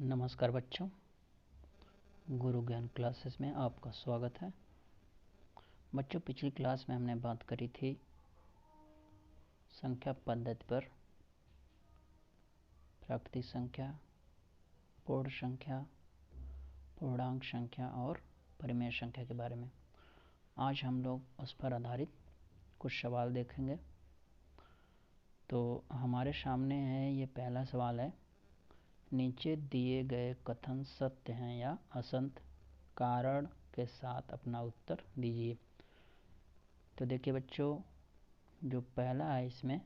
नमस्कार बच्चों, गुरु ज्ञान क्लासेस में आपका स्वागत है। बच्चों, पिछली क्लास में हमने बात करी थी संख्या पद्धति पर, प्राकृतिक संख्या, पूर्ण संख्या, पूर्णांक संख्या और परिमेय संख्या के बारे में। आज हम लोग उस पर आधारित कुछ सवाल देखेंगे। तो हमारे सामने है, ये पहला सवाल है, नीचे दिए गए कथन सत्य हैं या असत्य, कारण के साथ अपना उत्तर दीजिए। तो देखिए बच्चों, जो पहला है इसमें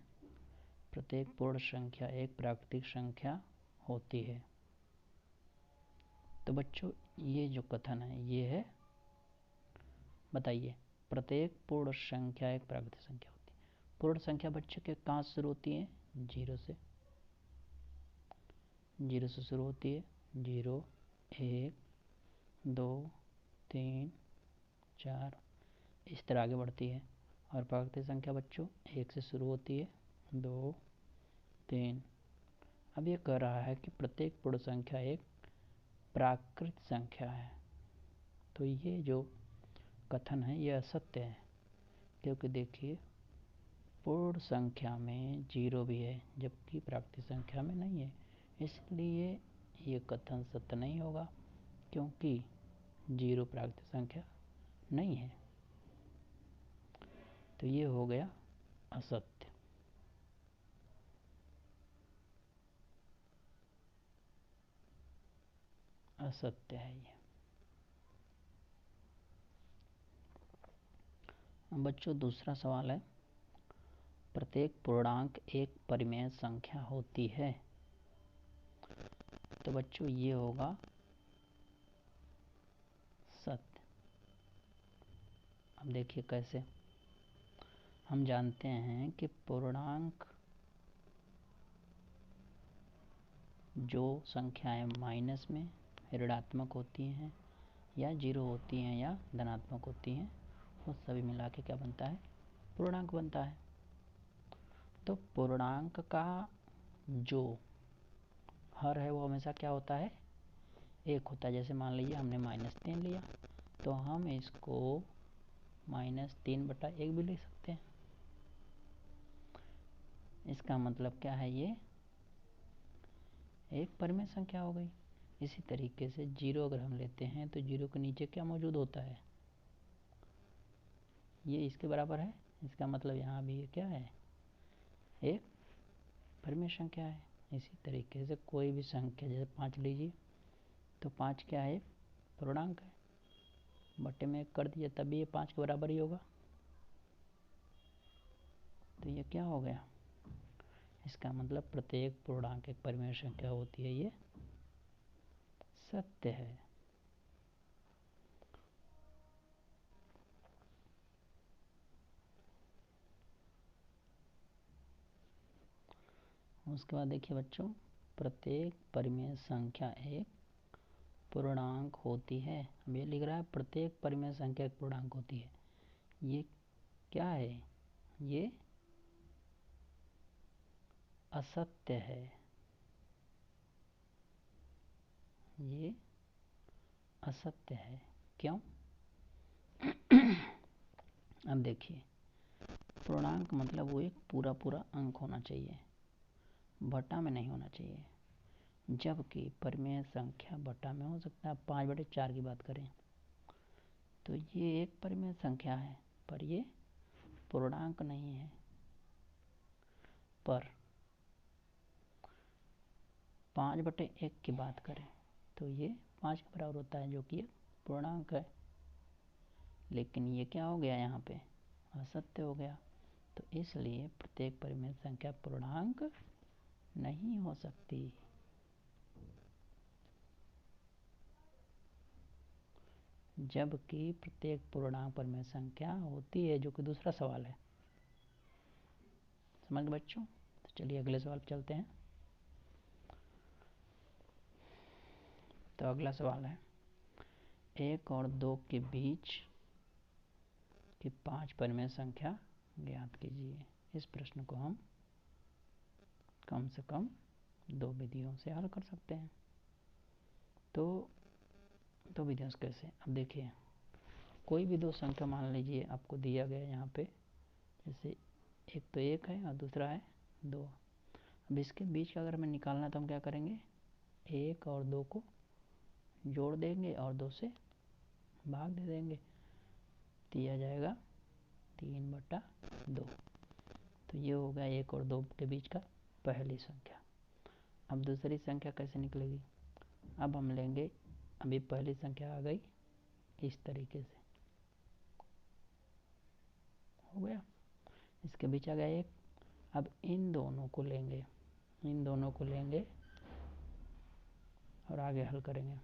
प्रत्येक पूर्ण संख्या एक प्राकृतिक संख्या होती है। तो बच्चों, ये जो कथन है ये है, बताइए, प्रत्येक पूर्ण संख्या एक प्राकृतिक संख्या होती है। पूर्ण संख्या बच्चों के कहाँ से शुरू होती है? जीरो से शुरू होती है। 0, 1, 2, 3, 4 इस तरह आगे बढ़ती है। और प्राकृतिक संख्या बच्चों 1 से शुरू होती है, 2, 3। अब ये कह रहा है कि प्रत्येक पूर्ण संख्या एक प्राकृत संख्या है। तो ये जो कथन है ये असत्य है, क्योंकि देखिए पूर्ण संख्या में 0 भी है जबकि प्राकृतिक संख्या में नहीं है। इसलिए ये कथन सत्य नहीं होगा, क्योंकि 0 प्राकृतिक संख्या नहीं है। तो ये हो गया असत्य। असत्य है ये। बच्चों, दूसरा सवाल है, प्रत्येक पूर्णांक एक परिमेय संख्या होती है। तो बच्चों ये होगा सत्य। अब देखिए कैसे। हम जानते हैं कि पूर्णांक जो संख्याएं माइनस में ऋणात्मक होती हैं या 0 होती हैं या धनात्मक होती हैं, वो सभी मिला के क्या बनता है? पूर्णांक बनता है। तो पूर्णांक का जो हर है वो हमेशा क्या होता है? 1 होता है। जैसे मान लीजिए हमने -3 लिया, तो हम इसको -3/1 भी लिख सकते हैं। इसका मतलब क्या है? ये एक परिमेय संख्या हो गई। इसी तरीके से 0 अगर हम लेते हैं तो 0 के नीचे क्या मौजूद होता है? ये इसके बराबर है। इसका मतलब यहाँ भी ये क्या है? एक परिमेय संख्या है। इसी तरीके से कोई भी संख्या, जैसे 5 लीजिए, तो 5 क्या है? पूर्णांक है। बटे में 1 कर दिया तब भी ये 5 के बराबर ही होगा। तो ये क्या हो गया? इसका मतलब प्रत्येक पूर्णांक एक परिमेय संख्या होती है, ये सत्य है। उसके बाद देखिए बच्चों, प्रत्येक परिमेय संख्या एक पूर्णांक होती है। अब ये लिख रहा है प्रत्येक परिमेय संख्या एक पूर्णांक होती है। ये क्या है? ये असत्य है। ये असत्य है। क्यों? अब देखिए, पूर्णांक मतलब वो एक पूरा पूरा अंक होना चाहिए, बटा में नहीं होना चाहिए। जबकि परिमेय संख्या बटा में हो सकता है। 5/4 की बात करें तो ये एक परिमेय संख्या है, पर ये पूर्णांक नहीं है। पर 5/1 की बात करें तो ये 5 के बराबर होता है, जो कि एक पूर्णांक है। लेकिन ये क्या हो गया? यहाँ पे असत्य हो गया। तो इसलिए प्रत्येक परिमेय संख्या पूर्णांक नहीं हो सकती। जबकि प्रत्येक पूर्णांक परिमेय संख्या होती है, जो कि दूसरा सवाल है। समझ गए बच्चों? तो चलिए अगले सवाल पर चलते हैं। तो अगला सवाल है, 1 और 2 के बीच की 5 परिमेय संख्या ज्ञात कीजिए। इस प्रश्न को हम कम से कम 2 विधियों से हल कर सकते हैं। तो विधियां कैसे, अब देखिए कोई भी दो संख्या मान लीजिए आपको दिया गया यहाँ पे, जैसे एक तो 1 है और दूसरा है 2। अब इसके बीच का अगर हमें निकालना है तो हम क्या करेंगे, 1 और 2 को जोड़ देंगे और 2 से भाग दे देंगे, दिया जाएगा 3/2। तो ये हो गया 1 और 2 के बीच का पहली संख्या। अब दूसरी संख्या कैसे निकलेगी, अब हम लेंगे, अभी पहली संख्या आ गई इस तरीके से, हो गया, इसके बीच आ गया 1। अब इन दोनों को लेंगे और आगे हल करेंगे।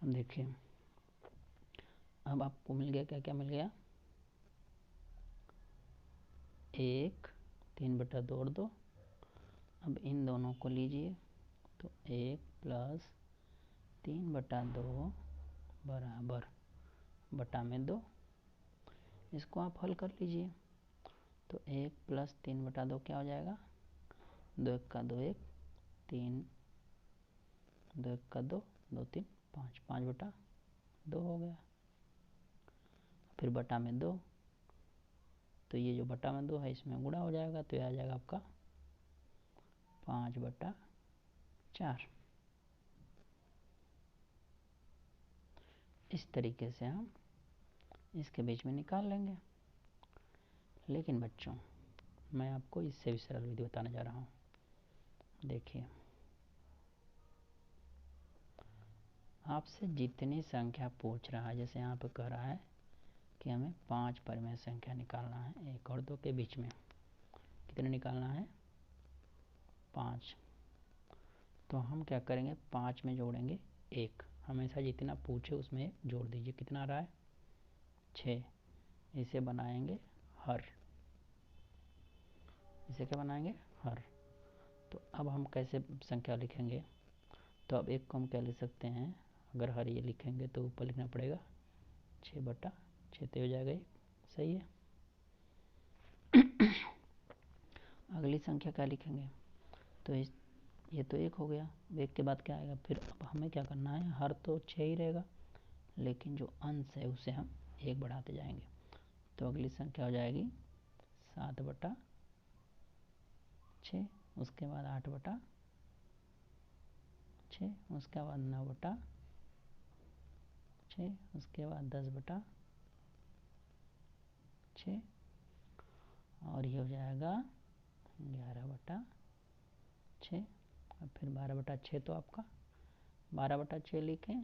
अब देखिए, अब आपको मिल गया, क्या क्या मिल गया, 1 3/2 और 2। अब इन दोनों को लीजिए तो 1 + 3/2 बराबर बटा में 2। इसको आप हल कर लीजिए तो 1 + 3/2 क्या हो जाएगा, 2 1 का 2 1, 3 2 1 का 2 2 3 5, 5/2 हो गया। फिर बटा में 2, तो ये जो बटा में 2 है इसमें गुणा हो जाएगा, तो ये आ जाएगा आपका 5/4। इस तरीके से हम इसके बीच में निकाल लेंगे। लेकिन बच्चों, मैं आपको इससे भी सरल विधि बताने जा रहा हूँ। देखिए, आपसे जितनी संख्या पूछ रहा है, जैसे यहाँ पे कह रहा है कि हमें 5 परिमेय संख्या निकालना है 1 और 2 के बीच में, कितने निकालना है, 5। तो हम क्या करेंगे, 5 में जोड़ेंगे 1, हमेशा जितना पूछे उसमें जोड़ दीजिए, कितना आ रहा है 6। इसे बनाएंगे हर, इसे क्या बनाएंगे, हर। तो अब हम कैसे संख्या लिखेंगे, तो अब 1 को हम क्या लिख सकते हैं, अगर हर ये लिखेंगे तो ऊपर लिखना पड़ेगा 6/6, तो हो जाएगा 1, सही है। अगली संख्या क्या लिखेंगे, तो ये तो 1 हो गया, 1 के बाद क्या आएगा, फिर अब हमें क्या करना है, हर तो 6 ही रहेगा, लेकिन जो अंश है उसे हम 1 बढ़ाते जाएंगे। तो अगली संख्या हो जाएगी 7/6, उसके बाद 8/6, उसके बाद 9/6, उसके बाद 10/6, और ये हो जाएगा 11/6, और फिर 12/6। तो आपका 12/6 लिखें,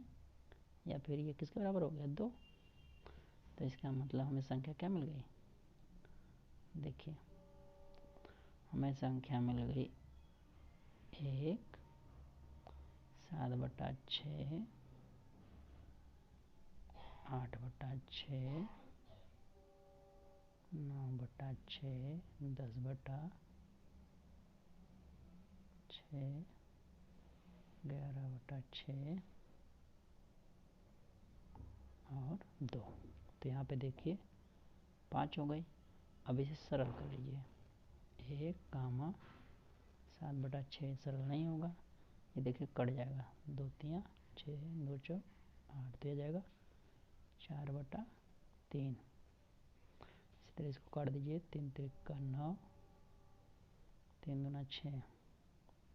या फिर ये किसके बराबर हो गया, 2। तो इसका मतलब हमें संख्या क्या मिल गई, देखिए हमें संख्या मिल गई 1 7/6, 8/6, 9/6, 10/6, 11/6 और 2। तो यहाँ पे देखिए 5 हो गई। अब इसे सरल कर लीजिए, 1 कामा 7/6 सरल नहीं होगा, ये देखिए कट जाएगा, 2 3 6 2 4 8, तो जाएगा 4/3। इसी तरह इसको काट दीजिए, 3 3 का 9, 3 दूना 6,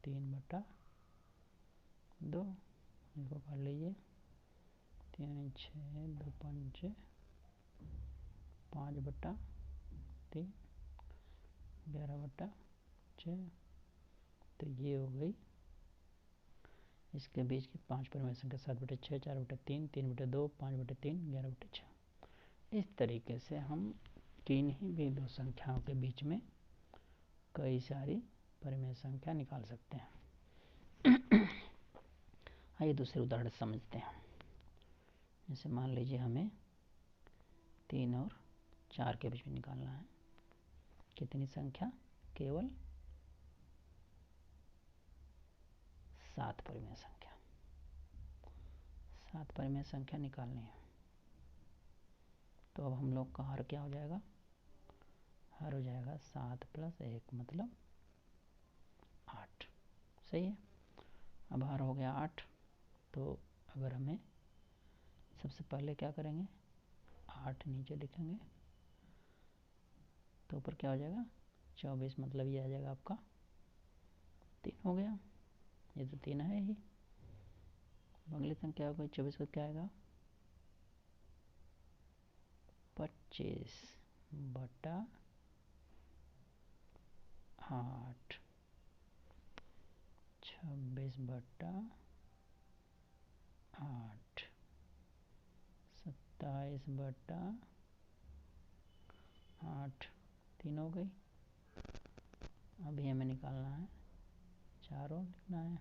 3/2, इसको काट लीजिए, 3 6 2 5 5/3, 11/6। तो ये हो गई इसके बीच की 5 परिमेय संख्या, 7/6, 4/3, 3/2, 5/3, 11/6। इस तरीके से हम किन्हीं भी दो संख्याओं के बीच में कई सारी परिमेय संख्या निकाल सकते हैं। आइए दूसरे उदाहरण समझते हैं। जैसे मान लीजिए हमें 3 और 4 के बीच में निकालना है, कितनी संख्या, केवल 7 परिमेय संख्या, 7 परिमेय संख्या निकालनी है। तो अब हम लोग का हर क्या हो जाएगा, हर हो जाएगा 7 + 1 मतलब 8। सही है। अब हर हो गया 8, तो अगर हमें सबसे पहले क्या करेंगे, 8 नीचे लिखेंगे तो ऊपर क्या हो जाएगा 24, मतलब ये आ जाएगा आपका 3 हो गया। ये तो 3 है ही। अगली संख्या हो गई 24 का क्या आएगा 25/8, 26/8, 27/8, 3 हो गई। अभी हमें निकालना है 4 और लिखना है।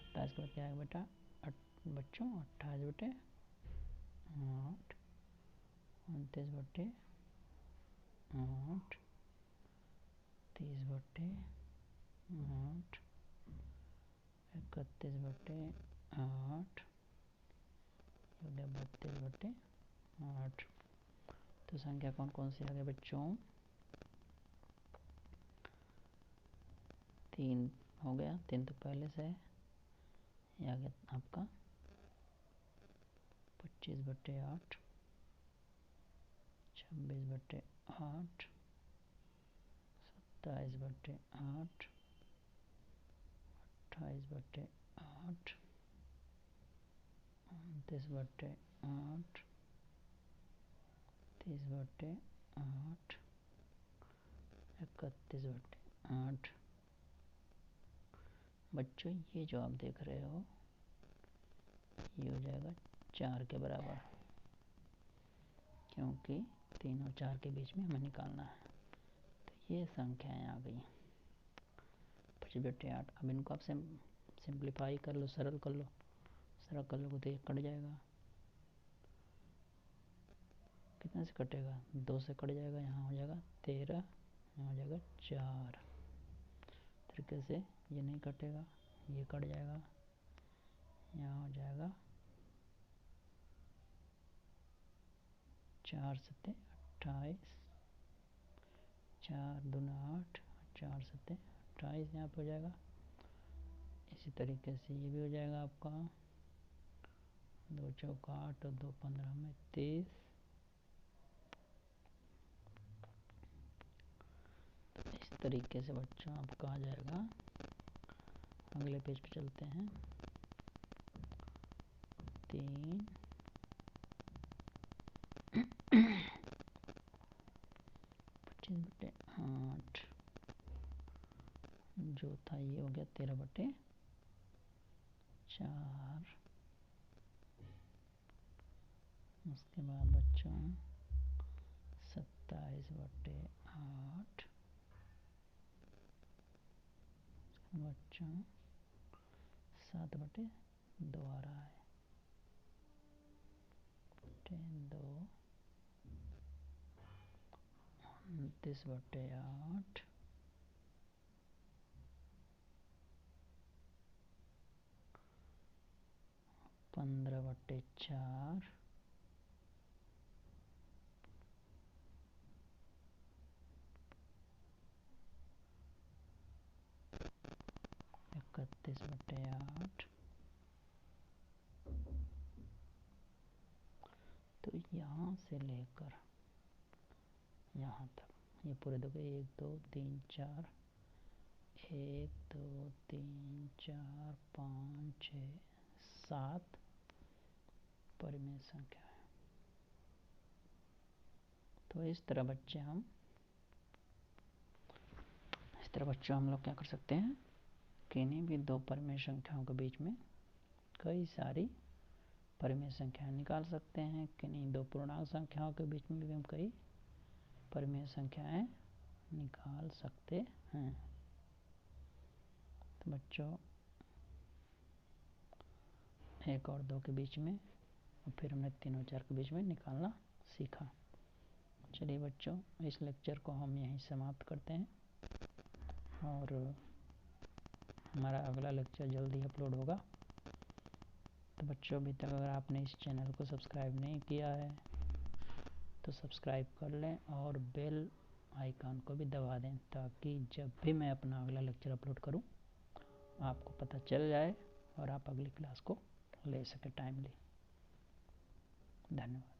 27 का क्या है बेटा बच्चों 28/8, 29/8, 30/8, 31/8, 32/8। तो संख्या कौन कौन सी आ गई बच्चों 3 हो गया, 3 तो पहले से है। ये आ गया आपका 25/8, 26/8, 27/8, 28/8, 29/8, 30/8, 31/8। बच्चों ये जो आप देख रहे हो ये हो जाएगा 4 के बराबर, क्योंकि 3 और 4 के बीच में हमें निकालना है। तो ये संख्याएं आ गई 25/8। अब इनको आप सिंप्लीफाई कर लो, सरल कर लो। सरल कर लो तो ये कट जाएगा, कितने से कटेगा 2 से कट जाएगा, यहाँ हो जाएगा 13, यहाँ हो जाएगा 4। तरीके से ये नहीं कटेगा, ये कट जाएगा, यहाँ हो जाएगा 4 7 28, 4 दूना 8, 4 7 28 यहाँ पे हो जाएगा। इसी तरीके से ये भी हो जाएगा आपका 2 चौका 8 और 2 15 में 30। तो इस तरीके से बच्चों आपका आ जाएगा। अगले पेज पे चलते हैं। 3 25/8 जो था ये हो गया 13/4। उसके बाद बच्चों 27/8, बच्चों 7/2 आ रहा है, 2 29/8, 15/4, 31/8। तो यहाँ से लेकर यहाँ तक ये पूरे देखो 1 2 3 4, 1 2 3 4 5 6 7 परिमेय संख्या है। तो इस तरह बच्चे हम लोग क्या कर सकते हैं, किन्हीं भी 2 परिमेय संख्याओं के बीच में कई सारी परिमेय संख्याएं निकाल सकते हैं। किन्हीं 2 पूर्णांक संख्याओं के बीच में भी हम कई परिमेय संख्याएं निकाल सकते हैं। तो बच्चों 1 और 2 के बीच में और फिर हमने 3 और 4 के बीच में निकालना सीखा। चलिए बच्चों इस लेक्चर को हम यहीं समाप्त करते हैं और हमारा अगला लेक्चर जल्दी अपलोड होगा। तो बच्चों अभी तक अगर आपने इस चैनल को सब्सक्राइब नहीं किया है तो सब्सक्राइब कर लें और बेल आइकॉन को भी दबा दें, ताकि जब भी मैं अपना अगला लेक्चर अपलोड करूं आपको पता चल जाए और आप अगली क्लास को ले सके टाइमली। धन्यवाद।